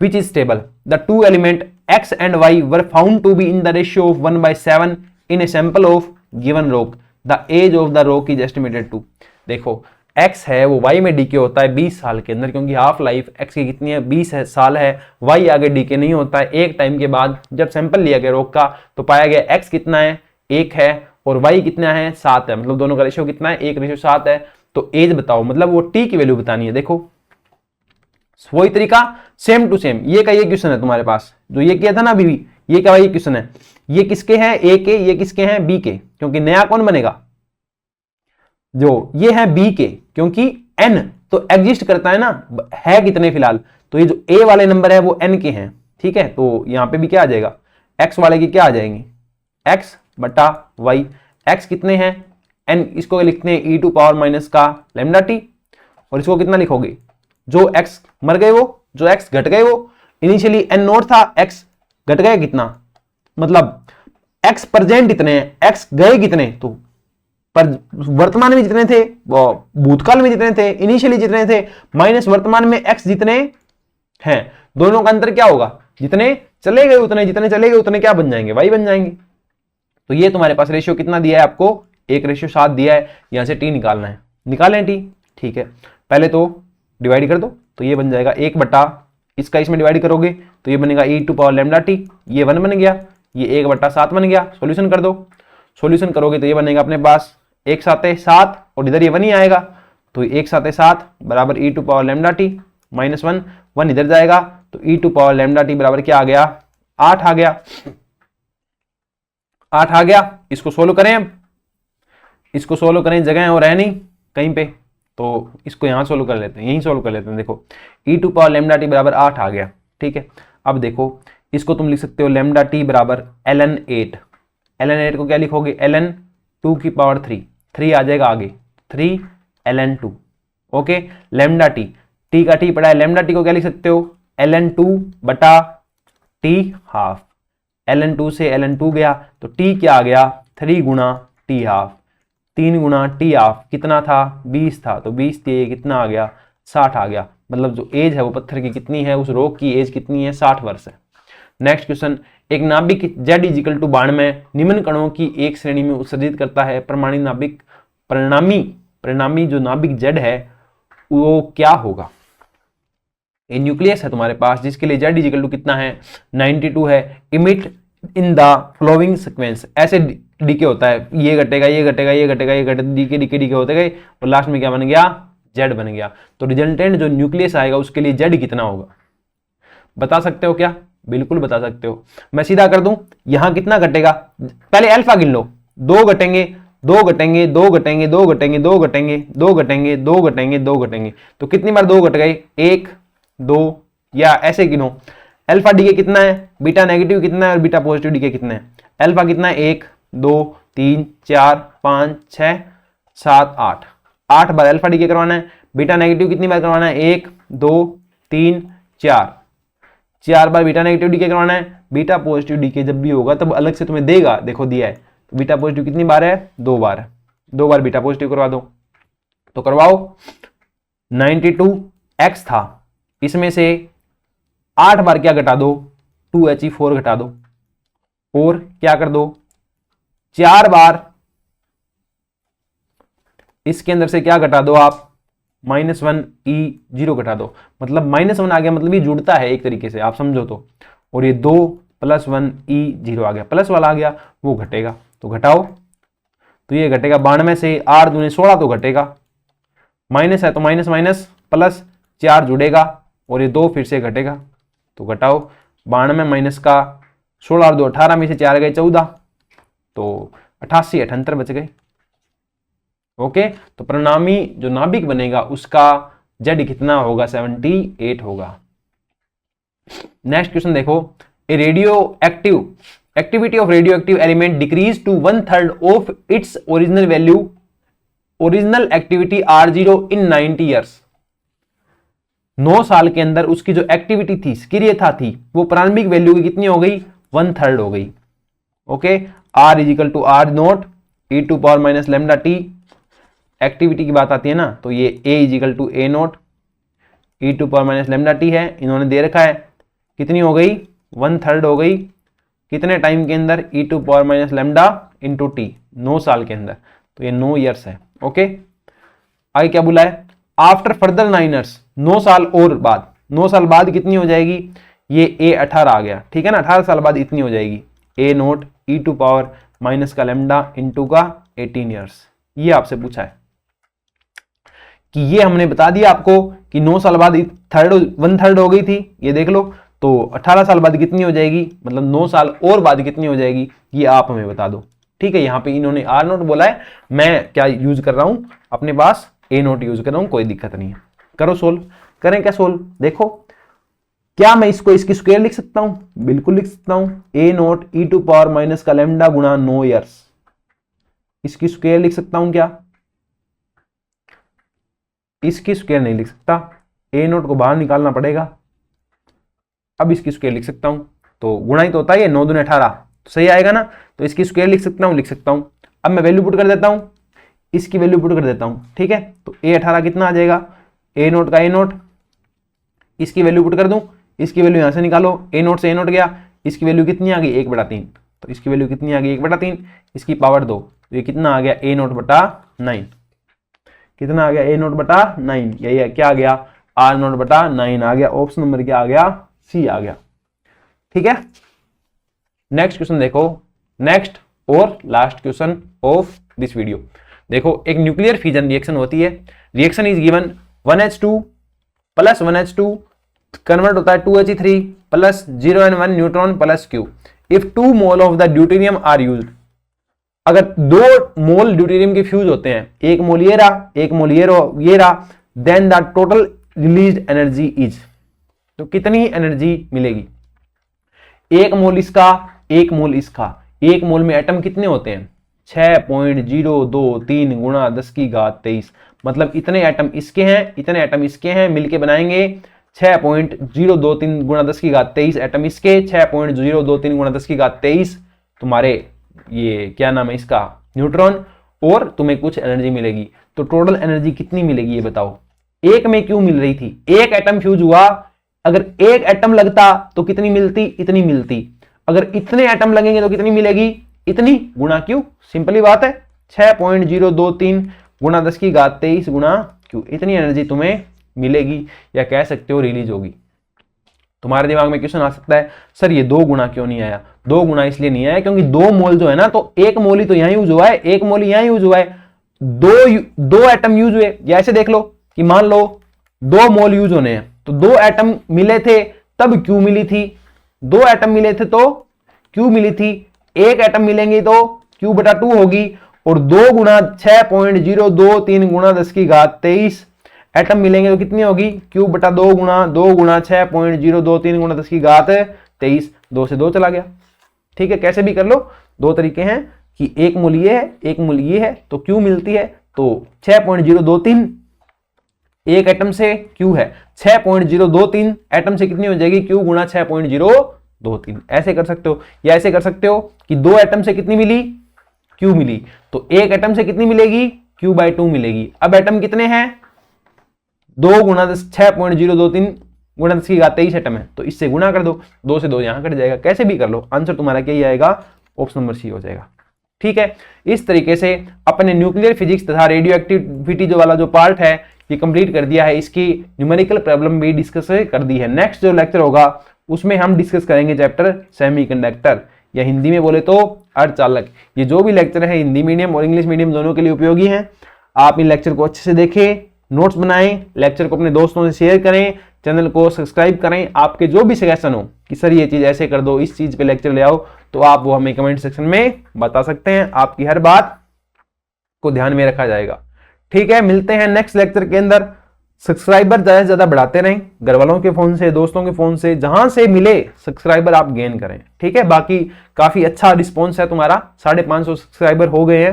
Which is stable, the two element X and Y were found to be in the ratio of 1/7 in a sample of given rock, the age of the rock is estimated to. देखो X है वो Y में DK होता है 20 साल के अंदर, क्योंकि हाफ लाइफ X की कितनी है 20 साल है। Y आगे डीके नहीं होता है। एक टाइम के बाद जब सैंपल लिया गया रॉक का तो पाया गया X कितना है 1 है और Y कितना है 7 है, मतलब दोनों का रेशियो कितना है 1:7 है। तो एज बताओ, मतलब वो T की वैल्यू बतानी है। देखो वही तरीका सेम टू सेम, ये का ये क्वेश्चन है तुम्हारे पास जो ये किया था ना अभी, ये क्या वही क्वेश्चन है। ये किसके हैं A के, ये किसके हैं B के, क्योंकि नया कौन बनेगा, जो ये है B के, क्योंकि N तो एग्जिस्ट करता है ना, है कितने फिलहाल, तो ये जो A वाले नंबर है वो N के हैं। ठीक है, तो यहां पे भी क्या आ जाएगा X वाले की क्या आ जाएंगे X बटा Y। X कितने हैं N, इसको लिखते हैं e टू पावर माइनस का लैम्डा टी, और इसको कितना लिखोगे, जो X मर गए वो, जो X घट गए वो, इनिशियली N नोट था, X घट गए कितना, मतलब X प्रेजेंट इतने हैं, X गए कितने, तो पर वर्तमान में जितने थे वो भूतकाल में जितने थे, इनिशियली जितने थे, माइनस वर्तमान में X जितने हैं, दोनों का अंतर क्या होगा, जितने चले गए उतने, जितने चले गए उतने क्या बन जाएंगे Y बन जाएंगे। तो ये तुम्हारे पास रेशियो कितना दिया है आपको 1:7 दिया है, यहां से T निकालना है, निकालें T। ठीक है, पहले तो डिवाइड कर दो, तो ये बन जाएगा 1 बटा इसका इसमें डिवाइड करोगे तो ये बनेगा e to power lambda t, ये 1 बन गया, ये 1/7 बन गया। सॉल्यूशन कर दो, सॉल्यूशन करोगे तो ये बनेगा अपने पास 1 7 7 और इधर ये 1 ही आएगा, तो 1 7 7 बराबर e to power lambda t minus 1, 1 इधर जाएगा तो e to power lambda t बराबर क्या आ गया 8 आ गया, 8 आ गया। इसको सोल्व करें, इसको सोल्व करें, जगह और है नहीं कहीं पे, तो इसको यहां सोल्व कर लेते हैं, यहीं सोल्व कर लेते हैं। देखो e to power lambda t बराबर 8 आ गया। ठीक है, अब देखो इसको तुम लिख सकते हो लैम्डा टी बराबर ln 8, ln 8 को क्या लिखोगे ln 2 की पावर 3, 3 आ जाएगा आगे 3 ln 2। Okay, lambda T, T का टी पड़ा है, लैम्डा टी को क्या लिख सकते हो ln 2 बटा टी हाफ, ln 2 से ln 2 गया तो टी क्या आ गया 3 गुणा टी हाफ, 3 गुणा टी हाफ कितना था 20 था, तो 20 से कितना आ गया 60 आ गया, मतलब जो एज है वो पत्थर की कितनी है, उस रॉक की एज कितनी है 60 वर्ष है। नेक्स्ट क्वेश्चन, एक नाभिक Z इजिकल टू 92 निम्न कणों की एक श्रेणी में उत्सर्जित करता है, प्रमाणी नाभिक परिणामी जो नाभिक Z है वो क्या होगा। ये न्यूक्लियस है तुम्हारे पास जिसके लिए Z इजिकल टू कितना है 92 है। Emit in the flowing sequence, ऐसे डीके होता है, ये घटेगा ये घटेगा ये घटेगा ये घटेगा, डीके डीके डीके होते गए और लास्ट में क्या बन गया Z बन गया। तो रिजल्टेंट जो न्यूक्लियस आएगा उसके लिए Z कितना होगा, बता सकते हो क्या, बिल्कुल बता सकते हो। मैं सीधा कर दूं, यहां कितना घटेगा, पहले अल्फा गिन लो, 2 घटेंगे 2 घटेंगे 2 घटेंगे 2 घटेंगे 2 घटेंगे 2 घटेंगे 2 घटेंगे 2 घटेंगे, तो कितनी बार 2 घट गए 1 2, या ऐसे गिनो, अल्फा डीके कितना है, बीटा नेगेटिव कितना है और बीटा पॉजिटिव डीके कितना है। अल्फा कितना है, 1 2 3 4 5 6 7 8, 8 बार अल्फा डीके करवाना है। बीटा नेगेटिव कितनी बार करवाना है, 1 2 3 4, 4 बार बीटा नेगेटिव डीके करवाना है। बीटा पॉजिटिव डीके जब भी होगा तब अलग से तुम्हें देगा, देखो दिया है, तो बीटा पॉजिटिव कितनी बार है, 2 बार है, 2 बार बीटा पॉजिटिव करवा दो, तो करवाओ। 92x था, इसमें से 8 बार क्या घटा दो, 2He4 घटा दो, और क्या कर दो, 4 बार इसके अंदर से क्या घटा दो आप, -1E0 घटा दो, मतलब -1 आ गया, मतलब ये जुड़ता है एक तरीके से, आप समझो तो। और ये 2 + 1E0 आ गया, प्लस वाला आ गया, वो घटेगा, तो घटाओ, तो ये घटेगा 92 से 8 दूनी 16 तो घटेगा, माइनस है तो माइनस माइनस प्लस 4 जुड़ेगा, और ये 2 फिर से घटेगा, तो घटाओ 92 माइनस का 16 और 2 18 में से 4 गए 14, तो 88 78 बच गए। ओके, तो परिणामी जो नाभिक बनेगा उसका Z कितना होगा, 78 होगा। नेक्स्ट क्वेश्चन देखो, a radioactive activity of radioactive element decrease to 1/3 of its original value, original activity R0 in 90 years. 9 साल के अंदर उसकी जो एक्टिविटी थी, सक्रियता थी, वो प्रारंभिक वैल्यू की कितनी हो गई, 1/3 हो गई। Okay, R = R0 e⁻ λt, activity की बात आती है ना, तो ये A = A0 e⁻ λt है, इन्होंने दे रखा है, कितनी हो गई, 1/3 हो गई, कितने टाइम के अंदर, e⁻ λ × t, 9 साल के अंदर, तो ये 9 ईयर्स है। ओके, आगे क्या बोला है, आफ्टर फर्दर 9 ईयर्स, 9 साल और बाद, 9 साल बाद कितनी हो जाएगी, ये A18 आ गया, ठीक है ना, 18 साल बाद इतनी हो जाएगी, A0 e⁻ λ × 18 ईयर्स। ये आपसे पूछा है कि ये हमने बता दिया आपको कि 9 साल बाद 1/3 हो गई थी, ये देख लो, तो 18 साल बाद कितनी हो जाएगी, मतलब 9 साल और बाद कितनी हो जाएगी, ये आप हमें बता दो। ठीक है, यहाँ पे इन्होंने R0 बोला है, मैं क्या यूज कर रहा हूं, अपने पास A0 यूज कर रहा हूं, कोई दिक्कत नहीं है। करो सोल्व, करें क्या सोल्व, देखो क्या मैं इसको इसकी स्क्वायर लिख सकता हूं, बिल्कुल लिख सकता हूं, A0 e⁻ λ × 9 ईयर्स, इसकी स्क्वायर लिख सकता हूं क्या, इसकी स्क्वायर नहीं लिख सकता, A0 को बाहर निकालना पड़ेगा, अब इसकी स्क्वायर लिख सकता हूं, तो गुणा ही तो होता है, 9 दूनी 18, तो सही आएगा ना, तो इसकी स्क्वायर लिख सकता हूं। अब मैं वैल्यू पुट कर देता हूं, इसकी वैल्यू पुट कर देता हूं, ठीक है, तो A18 कितना आ जाएगा, A0 का A0, इसकी वैल्यू पुट कर दूं, इसकी वैल्यू यहां से निकालो, A0 से A0 गया, इसकी वैल्यू कितनी आ गई, 1/3, तो इसकी वैल्यू कितनी आ गई, 1/3, इसकी पावर 2, तो ये कितना आ गया, A0/9, कितना आ गया, A0/9, यही क्या आ गया, R0/9 आ गया, ऑप्शन नंबर क्या आ गया, C आ गया। ठीक है, नेक्स्ट क्वेश्चन देखो, नेक्स्ट और last question of this video. देखो, एक न्यूक्लियर फ्यूजन रिएक्शन होती है, reaction is given 1H2 + 1H2 convert होता है 2He3 + 0N1 neutron + Q if 2 mole of the deuterium are used. अगर 2 मोल ड्यूटेरियम के फ्यूज होते हैं, 1 मोल ये रहा, 1 मोल ये रहा, then the total released energy is, तो कितनी एनर्जी मिलेगी, 1 मोल इसका, 1 मोल इसका, 1 मोल में एटम कितने होते हैं, 6.023 × 10⁻23, मतलब इतने एटम इसके हैं, इतने एटम इसके हैं, मिलके बनाएंगे 6.023 × 10⁻23 एटम इसके, 6.023 × 10⁻23 तुम्हारे ये क्या नाम है इसका, न्यूट्रॉन, और तुम्हें कुछ एनर्जी मिलेगी। तो टोटल एनर्जी कितनी मिलेगी ये बताओ, एक में क्यों मिल रही थी, एक एटम फ्यूज हुआ, अगर एक एटम लगता तो कितनी मिलती, इतनी मिलती, अगर इतने एटम लगेंगे तो कितनी मिलेगी, इतनी, गुणा क्यू, सिंपली बात है, 6.023 × 10⁻23 × क्यू, इतनी एनर्जी तुम्हें मिलेगी, या कह सकते हो रिलीज होगी। तुम्हारे दिमाग में क्वेश्चन आ सकता है, सर ये 2 गुना क्यों नहीं आया, 2 गुना इसलिए नहीं आया क्योंकि 2 मोल जो है ना, तो 1 मोल ही तो यहां यूज हुआ है, 1 मोल यहां यूज हुआ है, दो एटम यूज हुए, या ऐसे देख लो कि मान लो 2 मोल यूज होने हैं, तो 2 एटम मिले थे तब क्यू मिली थी, 2 एटम मिले थे तो क्यू मिली थी, 1 एटम मिलेंगे तो Q/2 होगी, और 2 × 6.023 × 10⁻23 एटम मिलेंगे तो कितनी होगी, क्यूब बटा 2 गुणा 6.023 गुणा 10 की घात 23, 2 से 2 चला गया। ठीक है, कैसे भी कर लो, दो तरीके हैं कि एक मूल ये है, एक मूल ये है, तो क्यू मिलती है तो 6.023 एक एटम से क्यू है 6.023 एटम से कितनी हो जाएगी, क्यू गुणा 6.023। ऐसे कर सकते हो, या ऐसे कर सकते हो कि दो एटम से कितनी मिली, क्यू मिली, तो एक एटम से कितनी मिलेगी, क्यू बाई 2 मिलेगी। अब एटम कितने हैं, 2 गुणा 6.023 गुणा 10 की घात 23 एटम है, तो इससे गुणा कर दो, 2 से 2 यहां कट जाएगा। कैसे भी कर लो, आंसर तुम्हारा क्या ही आएगा, ऑप्शन नंबर सी हो जाएगा। ठीक है, इस तरीके से अपने न्यूक्लियर फिजिक्स तथा रेडियो एक्टिविटी जो वाला जो पार्ट है ये कंप्लीट कर दिया है। इसकी न्यूमेरिकल प्रॉब्लम भी डिस्कस कर दी है। नेक्स्ट जो लेक्चर होगा उसमें हम डिस्कस करेंगे चैप्टर सेमीकंडक्टर, या हिंदी में बोले तो अर्धचालक। ये जो भी लेक्चर है हिंदी मीडियम और इंग्लिश मीडियम दोनों के लिए उपयोगी हैं। आप इन लेक्चर को अच्छे से देखें, नोट्स बनाएं, लेक्चर को अपने दोस्तों से शेयर करें, चैनल को सब्सक्राइब करें। आपके जो भी सजेशन हो कि सर ये चीज ऐसे कर दो, इस चीज पे लेक्चर ले आओ, तो आप वो हमें कमेंट सेक्शन में बता सकते हैं। आपकी हर बात को ध्यान में रखा जाएगा। ठीक है, मिलते हैं नेक्स्ट लेक्चर के अंदर। सब्सक्राइबर ज्यादा से ज्यादा बढ़ाते रहें, घर वालों के फोन से, दोस्तों के फोन से, जहां से मिले सब्सक्राइबर आप गेन करें। ठीक है, बाकी काफी अच्छा रिस्पॉन्स है तुम्हारा, 550 सब्सक्राइबर हो गए हैं,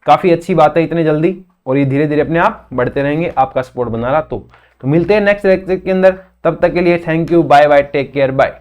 काफी अच्छी बात है इतने जल्दी, और ये धीरे धीरे अपने आप बढ़ते रहेंगे, आपका सपोर्ट बना रहा तो मिलते हैं नेक्स्ट लेक्चर के अंदर। तब तक के लिए thank you, bye bye, take care, bye.